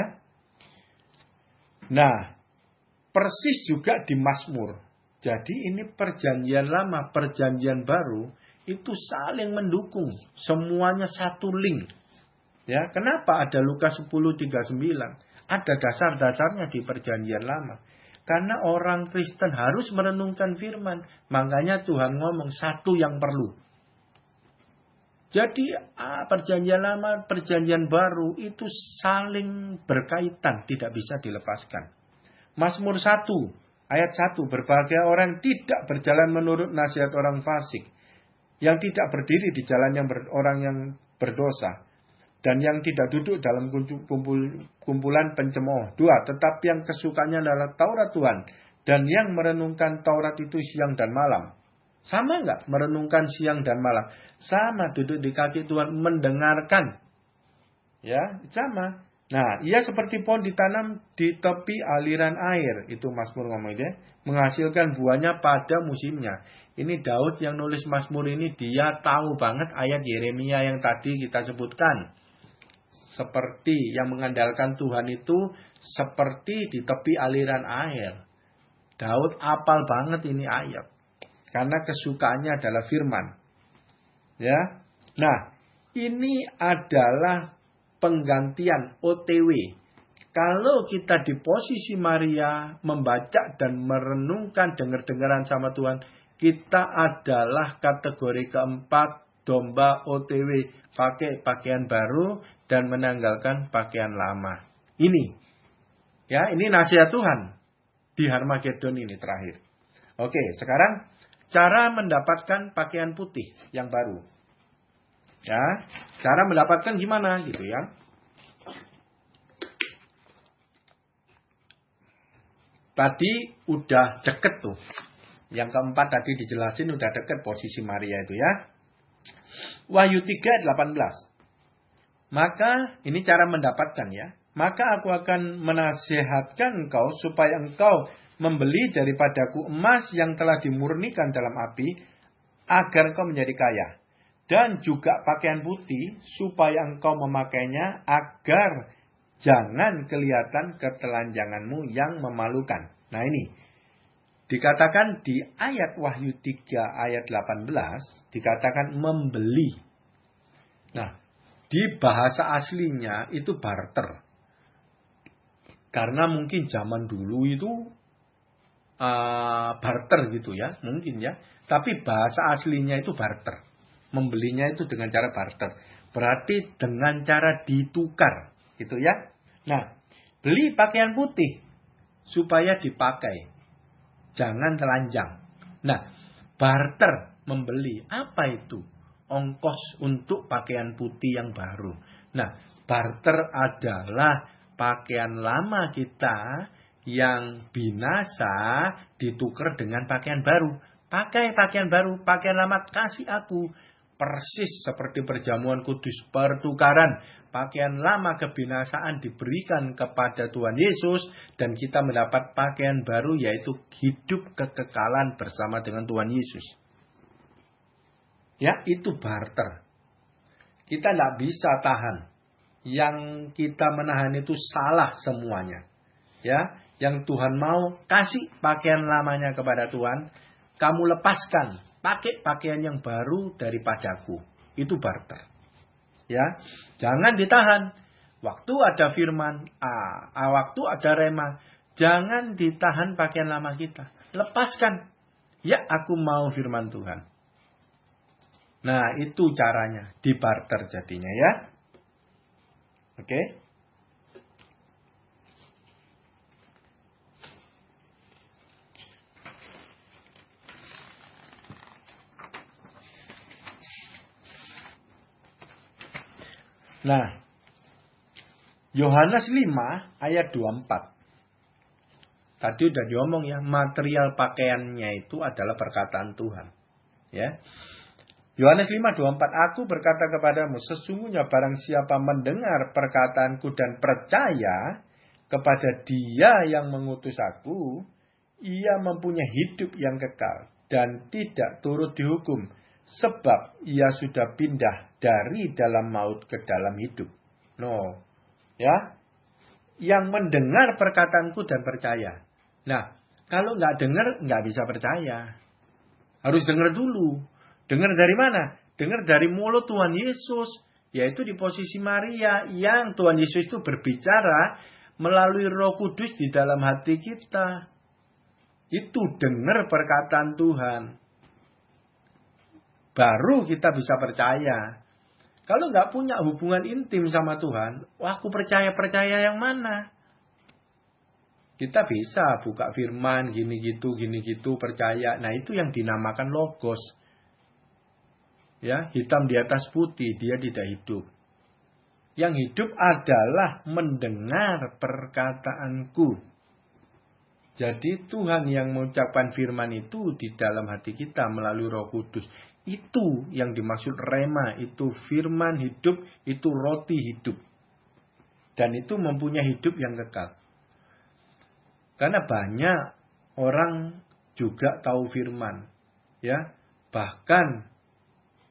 Nah, persis juga di Mazmur. Jadi ini perjanjian lama, perjanjian baru itu saling mendukung. Semuanya satu link. Ya, kenapa ada Lukas 10:39? Ada dasar-dasarnya di perjanjian lama. Karena orang Kristen harus merenungkan firman. Makanya Tuhan ngomong satu yang perlu. Jadi perjanjian lama, perjanjian baru itu saling berkaitan. Tidak bisa dilepaskan. Mazmur 1. Ayat 1, berbahagia orang tidak berjalan menurut nasihat orang fasik, yang tidak berdiri di jalan orang yang berdosa, dan yang tidak duduk dalam kumpulan pencemooh. 2, tetapi yang kesukanya adalah Taurat Tuhan, dan yang merenungkan Taurat itu siang dan malam. Sama enggak merenungkan siang dan malam? Sama, duduk di kaki Tuhan mendengarkan. Ya, sama. Nah, ia seperti pohon ditanam di tepi aliran air. Itu Mazmur ngomong itu ya. Menghasilkan buahnya pada musimnya. Ini Daud yang nulis Mazmur ini, dia tahu banget ayat Yeremia yang tadi kita sebutkan. Seperti yang mengandalkan Tuhan itu seperti di tepi aliran air. Daud apal banget ini ayat. Karena kesukaannya adalah firman. Ya. Nah, ini adalah penggantian OTW. Kalau kita di posisi Maria membaca dan merenungkan dengar-dengaran sama Tuhan, kita adalah kategori keempat, domba OTW, pakai pakaian baru dan menanggalkan pakaian lama. Ini. Ya, ini nasihat Tuhan di Harmagedon ini terakhir. Oke, sekarang cara mendapatkan pakaian putih yang baru. Ya, cara mendapatkan gimana gitu ya. Tadi udah deket tuh. Yang keempat tadi dijelasin udah deket posisi Maria itu ya. Wahyu 3:18. Maka ini cara mendapatkan ya. Maka aku akan menasihatkan engkau supaya engkau membeli daripadaku emas yang telah dimurnikan dalam api, agar engkau menjadi kaya. Dan juga pakaian putih, supaya engkau memakainya, agar jangan kelihatan ketelanjanganmu yang memalukan. Nah ini, dikatakan di ayat Wahyu 3 ayat 18, dikatakan membeli. Nah, di bahasa aslinya itu barter. Karena mungkin zaman dulu itu barter gitu ya, mungkin ya. Tapi bahasa aslinya itu barter. Membelinya itu dengan cara barter. Berarti dengan cara ditukar. Gitu ya. Nah, beli pakaian putih. Supaya dipakai. Jangan telanjang. Nah, barter. Membeli. Apa itu? Ongkos untuk pakaian putih yang baru. Nah, barter adalah pakaian lama kita yang binasa ditukar dengan pakaian baru. Pakai pakaian baru. Pakaian lama kasih aku. Persis seperti perjamuan kudus, pertukaran. Pakaian lama kebinasaan diberikan kepada Tuhan Yesus. Dan kita mendapat pakaian baru, yaitu hidup kekekalan bersama dengan Tuhan Yesus. Ya, itu barter. Kita tidak bisa tahan. Yang kita menahan itu salah semuanya. Ya, yang Tuhan mau kasih pakaian lamanya kepada Tuhan. Kamu lepaskan. Pakai pakaian yang baru daripadaku. Itu barter. Ya, jangan ditahan. Waktu ada firman, waktu ada rema, jangan ditahan pakaian lama kita. Lepaskan. Ya, aku mau firman Tuhan. Nah, itu caranya. Di barter jadinya ya. Oke. Nah, Yohanes 5 ayat 24. Tadi udah diomong ya, material pakaiannya itu adalah perkataan Tuhan. Ya. Yohanes 5:24, aku berkata kepadamu, sesungguhnya barang siapa mendengar perkataanku dan percaya kepada Dia yang mengutus aku, ia mempunyai hidup yang kekal dan tidak turut dihukum, sebab ia sudah pindah dari dalam maut ke dalam hidup. No, ya. yang mendengar perkataanku dan percaya. Nah, kalau nggak dengar, nggak bisa percaya. Harus dengar dulu. Dengar dari mana? Dengar dari mulut Tuhan Yesus. Yaitu di posisi Maria. Yang Tuhan Yesus itu berbicara melalui Roh Kudus di dalam hati kita. Itu dengar perkataan Tuhan. Baru kita bisa percaya. Kalau nggak punya hubungan intim sama Tuhan, wah aku percaya yang mana? Kita bisa buka firman, gini gitu, percaya. Nah itu yang dinamakan logos. Ya, hitam di atas putih, dia tidak hidup. Yang hidup adalah mendengar perkataanku. Jadi Tuhan yang mengucapkan firman itu di dalam hati kita melalui Roh Kudus. Itu yang dimaksud rema, itu firman hidup, itu roti hidup. Dan itu mempunyai hidup yang kekal. Karena banyak orang juga tahu firman. Ya, bahkan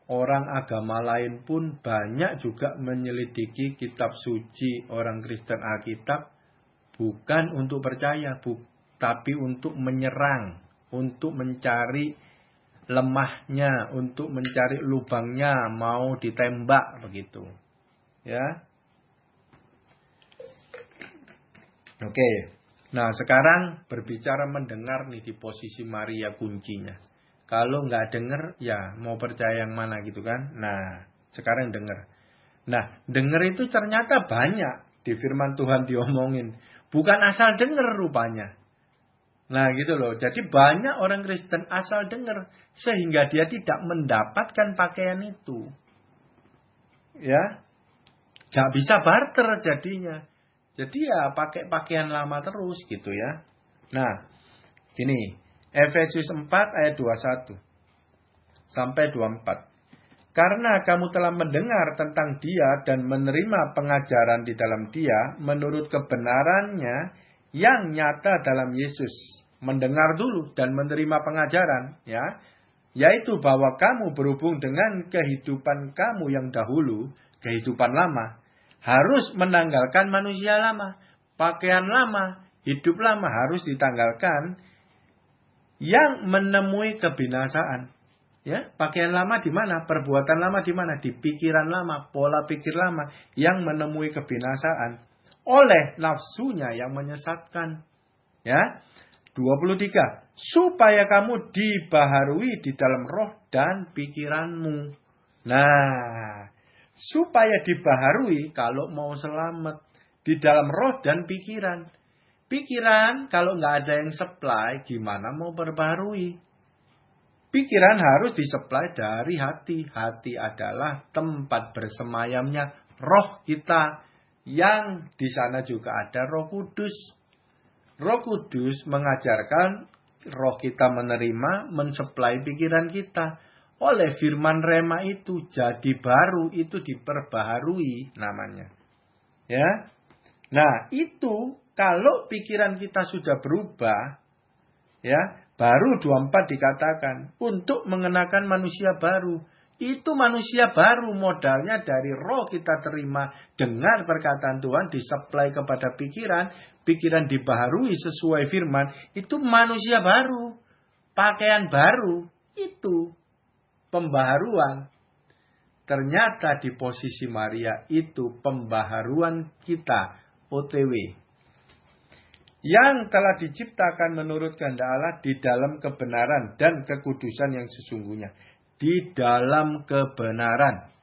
orang agama lain pun banyak juga menyelidiki kitab suci orang Kristen Alkitab. Bukan untuk percaya, tapi untuk menyerang, untuk mencari lemahnya, untuk mencari lubangnya, mau ditembak begitu. Ya. Oke. Nah, sekarang berbicara mendengar nih di posisi Maria kuncinya. Kalau nggak dengar, ya mau percaya yang mana gitu kan. Nah, sekarang dengar. Nah, dengar itu ternyata banyak di firman Tuhan diomongin. Bukan asal dengar rupanya. Nah gitu loh. Jadi banyak orang Kristen asal dengar. Sehingga dia tidak mendapatkan pakaian itu. Ya. Gak bisa barter jadinya. Jadi ya pakai pakaian lama terus gitu ya. Nah. Gini. Efesus 4 ayat 21. Sampai 24. Karena kamu telah mendengar tentang dia dan menerima pengajaran di dalam dia. Menurut kebenarannya yang nyata dalam Yesus. Mendengar dulu dan menerima pengajaran, ya, yaitu bahwa kamu berhubung dengan kehidupan kamu yang dahulu, kehidupan lama, harus menanggalkan manusia lama, pakaian lama, hidup lama harus ditanggalkan, yang menemui kebinasaan. Ya, pakaian lama di mana? Perbuatan lama di mana? Di pikiran lama, pola pikir lama yang menemui kebinasaan oleh nafsunya yang menyesatkan. Ya. 23. Supaya kamu dibaharui di dalam roh dan pikiranmu. Nah, supaya dibaharui kalau mau selamat di dalam roh dan pikiran. Pikiran kalau nggak ada yang supply, gimana mau berbaharui? Pikiran harus disupply dari hati. Hati adalah tempat bersemayamnya roh kita. Yang di sana juga ada Roh Kudus. Roh Kudus mengajarkan roh kita menerima, mensuplai pikiran kita. Oleh firman rema itu jadi baru, itu diperbaharui namanya. Ya. Nah, itu kalau pikiran kita sudah berubah, ya, baru 24 dikatakan untuk mengenakan manusia baru. Itu manusia baru modalnya dari roh kita terima, dengar perkataan Tuhan, disuplai kepada pikiran, pikiran dibaharui sesuai firman, itu manusia baru, pakaian baru, itu pembaharuan. Ternyata di posisi Maria itu pembaharuan kita, OTW. Yang telah diciptakan menurut kehendak Allah di dalam kebenaran dan kekudusan yang sesungguhnya. Di dalam kebenaran.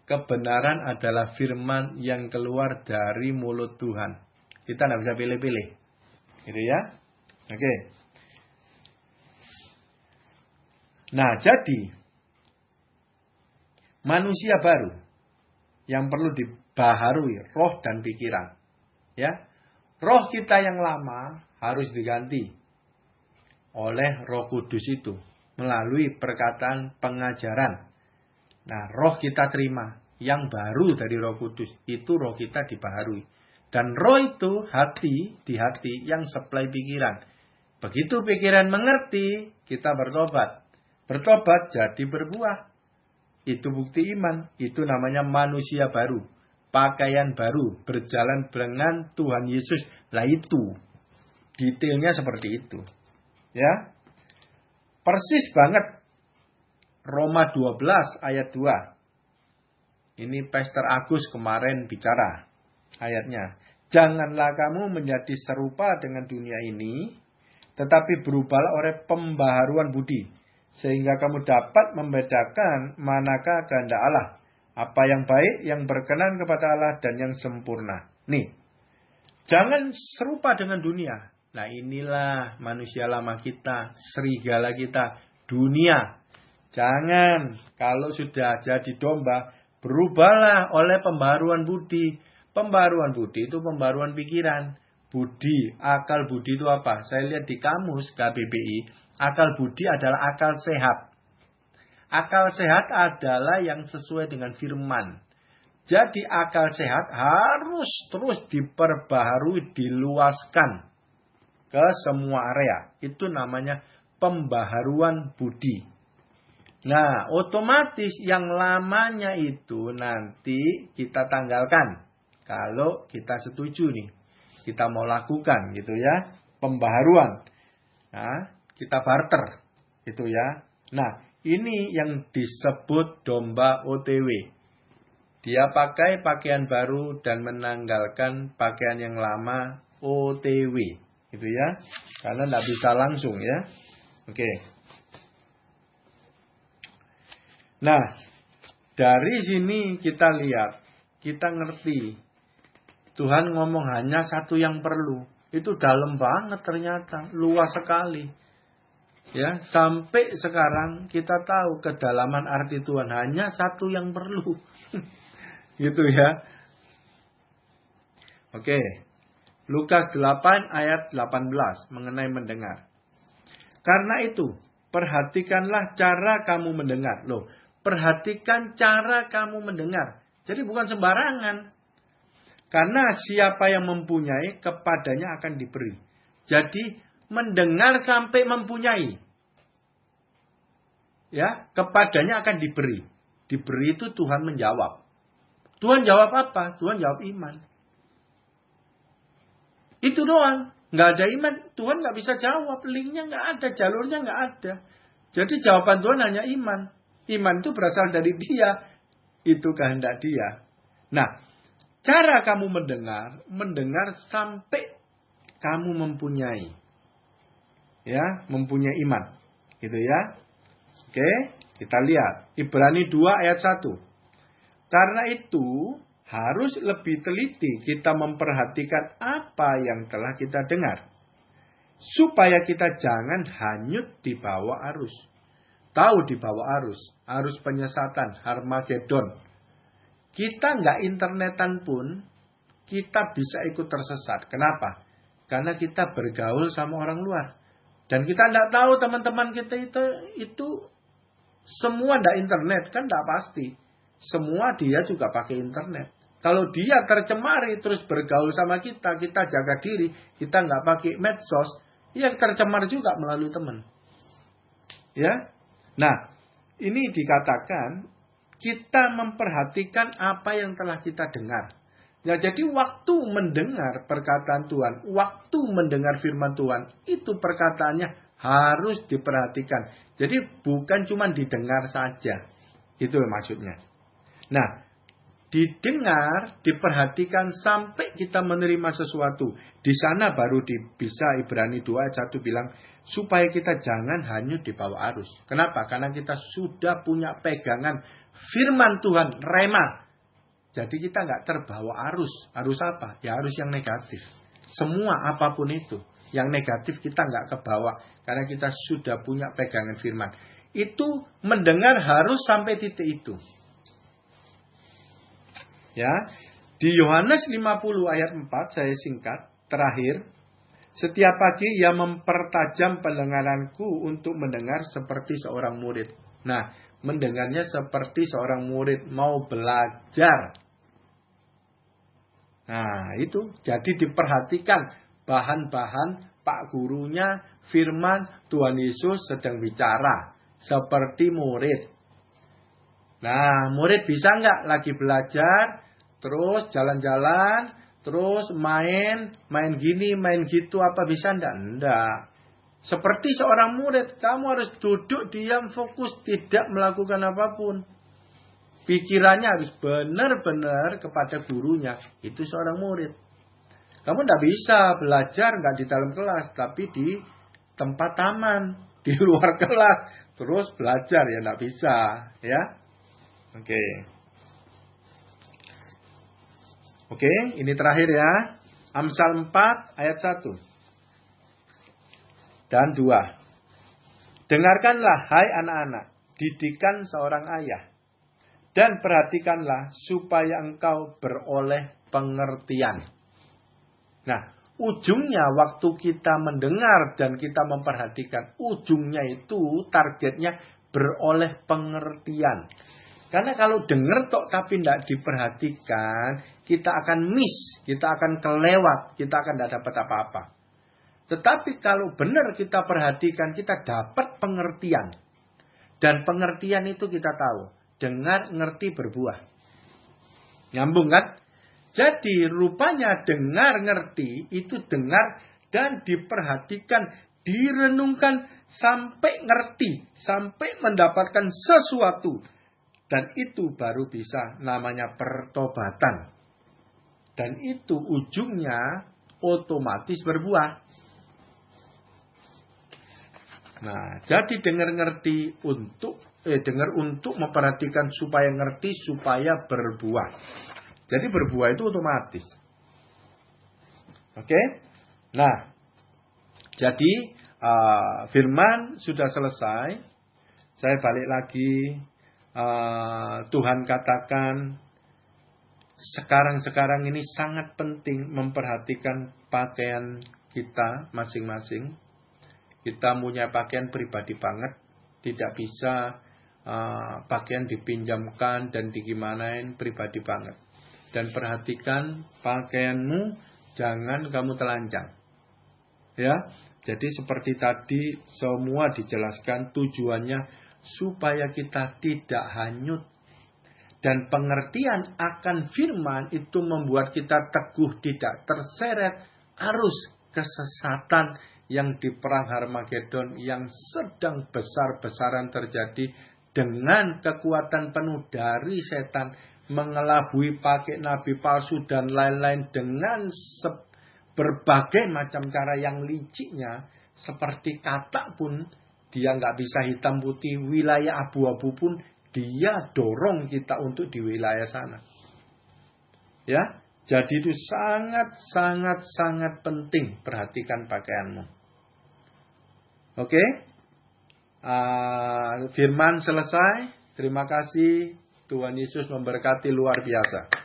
Kebenaran adalah firman yang keluar dari mulut Tuhan. Kita tidak bisa pilih-pilih. Gitu ya. Oke. Nah, jadi. Manusia baru. Yang perlu dibaharui. Roh dan pikiran. Ya. Roh kita yang lama harus diganti. Oleh Roh Kudus itu. Melalui perkataan pengajaran. Nah, roh kita terima. Yang baru dari Roh Kudus. Itu roh kita dibaharui. Dan roh itu hati, di hati yang supply pikiran. Begitu pikiran mengerti, kita bertobat. Bertobat jadi berbuah. Itu bukti iman. Itu namanya manusia baru. pakaian baru, berjalan dengan Tuhan Yesus. Lah itu, detailnya seperti itu. Ya, persis banget. Roma 12 ayat 2. Ini Pastor Agus kemarin bicara ayatnya. Janganlah kamu menjadi serupa dengan dunia ini, tetapi berubahlah oleh pembaharuan budi, sehingga kamu dapat membedakan manakah kehendak Allah, apa yang baik, yang berkenan kepada Allah, dan yang sempurna. Nih, jangan serupa dengan dunia. Nah, inilah manusia lama kita, serigala kita, dunia. Jangan, kalau sudah jadi domba, berubahlah oleh pembaharuan budi. Pembaharuan budi itu pembaharuan pikiran. Budi, akal budi itu apa? Saya lihat di kamus KBBI, akal budi adalah akal sehat. Akal sehat adalah yang sesuai dengan firman. Jadi akal sehat harus terus diperbaharui, diluaskan ke semua area. Itu namanya pembaharuan budi. Nah, otomatis yang lamanya itu nanti kita tanggalkan. Kalau kita setuju nih, kita mau lakukan gitu ya, pembaharuan. Nah, kita barter gitu ya. Nah, ini yang disebut domba OTW. Dia pakai pakaian baru dan menanggalkan pakaian yang lama, OTW. Gitu ya. Karena tidak bisa langsung ya. Oke. Nah, dari sini kita lihat, kita ngerti. Tuhan ngomong hanya satu yang perlu. Itu dalam banget ternyata, luas sekali. Ya, sampai sekarang kita tahu kedalaman arti Tuhan hanya satu yang perlu. Gitu ya. Oke. Lukas 8 ayat 18 mengenai mendengar. Karena itu, perhatikanlah cara kamu mendengar. Loh, perhatikan cara kamu mendengar. Jadi bukan sembarangan. Karena siapa yang mempunyai, kepadanya akan diberi. Jadi, mendengar sampai mempunyai. Ya, kepadanya akan diberi. Diberi itu Tuhan menjawab. Tuhan jawab apa? Tuhan jawab iman. Itu doang. Nggak ada iman, Tuhan nggak bisa jawab. Linknya nggak ada, jalurnya nggak ada. Jadi jawaban Tuhan hanya iman. Iman itu berasal dari Dia. Itu kehendak Dia. Nah, cara kamu mendengar sampai kamu mempunyai. Ya, mempunyai iman. Gitu ya. Oke, kita lihat. Ibrani 2 ayat 1. Karena itu, harus lebih teliti kita memperhatikan apa yang telah kita dengar. Supaya kita jangan hanyut di bawah arus. Tahu di bawah arus. Arus penyesatan, Harmagedon. Kita nggak internetan pun, kita bisa ikut tersesat. Kenapa? Karena kita bergaul sama orang luar. Dan kita nggak tahu teman-teman kita itu semua nggak internet. Kan nggak pasti. Semua dia juga pakai internet. Kalau dia tercemari terus bergaul sama kita, kita jaga diri, kita nggak pakai medsos, ya tercemar juga melalui teman. Ya, nah ini dikatakan kita memperhatikan apa yang telah kita dengar. Ya, jadi waktu mendengar perkataan Tuhan, waktu mendengar firman Tuhan, itu perkataannya harus diperhatikan. Jadi bukan cuma didengar saja, itu maksudnya. Nah, didengar, diperhatikan sampai kita menerima sesuatu. Di sana baru bisa Ibrani 2 ayat 1 bilang, supaya kita jangan hanyut di bawah arus. Kenapa? Karena kita sudah punya pegangan firman Tuhan, rema. Jadi kita nggak terbawa arus. Arus apa? Ya arus yang negatif. Semua apapun itu. Yang negatif kita nggak kebawa. Karena kita sudah punya pegangan firman. Itu mendengar harus sampai titik itu. Ya, di Yohanes 50 ayat 4 saya singkat terakhir, setiap pagi ia mempertajam pendengaranku untuk mendengar seperti seorang murid. Nah, mendengarnya seperti seorang murid mau belajar. Nah, itu jadi diperhatikan bahan-bahan Pak gurunya, firman Tuhan Yesus sedang bicara seperti murid. Nah, murid bisa nggak lagi belajar terus jalan-jalan, terus main gini, main gitu, apa bisa enggak? Seperti seorang murid, kamu harus duduk diam fokus, tidak melakukan apapun. Pikirannya harus benar-benar kepada gurunya. Itu seorang murid. Kamu tidak bisa belajar nggak di dalam kelas, tapi di tempat taman, di luar kelas, terus belajar ya nggak bisa, ya. Oke, ini terakhir ya. Amsal 4 ayat 1 dan 2. Dengarkanlah hai anak-anak, didikan seorang ayah, dan perhatikanlah supaya engkau beroleh pengertian. Nah, ujungnya waktu kita mendengar dan kita memperhatikan, ujungnya itu targetnya beroleh pengertian. Karena kalau dengar tok tapi tidak diperhatikan, kita akan miss, kita akan kelewat, kita akan tidak dapat apa-apa. Tetapi kalau benar kita perhatikan, kita dapat pengertian. Dan pengertian itu kita tahu. Dengar, ngerti, berbuah. Nyambung kan? Jadi rupanya dengar, ngerti, itu dengar dan diperhatikan, direnungkan sampai ngerti, sampai mendapatkan sesuatu. Dan itu baru bisa namanya pertobatan. Dan itu ujungnya otomatis berbuah. Nah, jadi dengar untuk memperhatikan supaya ngerti, supaya berbuah. Jadi berbuah itu otomatis. Oke? Nah, jadi firman sudah selesai. Saya balik lagi. Tuhan katakan sekarang ini sangat penting memperhatikan pakaian kita masing-masing. Kita punya pakaian pribadi banget. Tidak bisa pakaian dipinjamkan dan digimanain, pribadi banget. Dan perhatikan pakaianmu, jangan kamu telanjang. Ya, jadi seperti tadi semua dijelaskan tujuannya supaya kita tidak hanyut. Dan pengertian akan firman itu membuat kita teguh, tidak terseret arus kesesatan yang di perang Harmagedon yang sedang besar-besaran terjadi dengan kekuatan penuh dari setan mengelabui pakai nabi palsu dan lain-lain dengan berbagai macam cara yang liciknya. Seperti katak pun dia nggak bisa hitam putih, wilayah abu-abu pun dia dorong kita untuk di wilayah sana. Ya, jadi itu sangat penting perhatikan pakaianmu. Oke, firman selesai. Terima kasih. Tuhan Yesus memberkati luar biasa.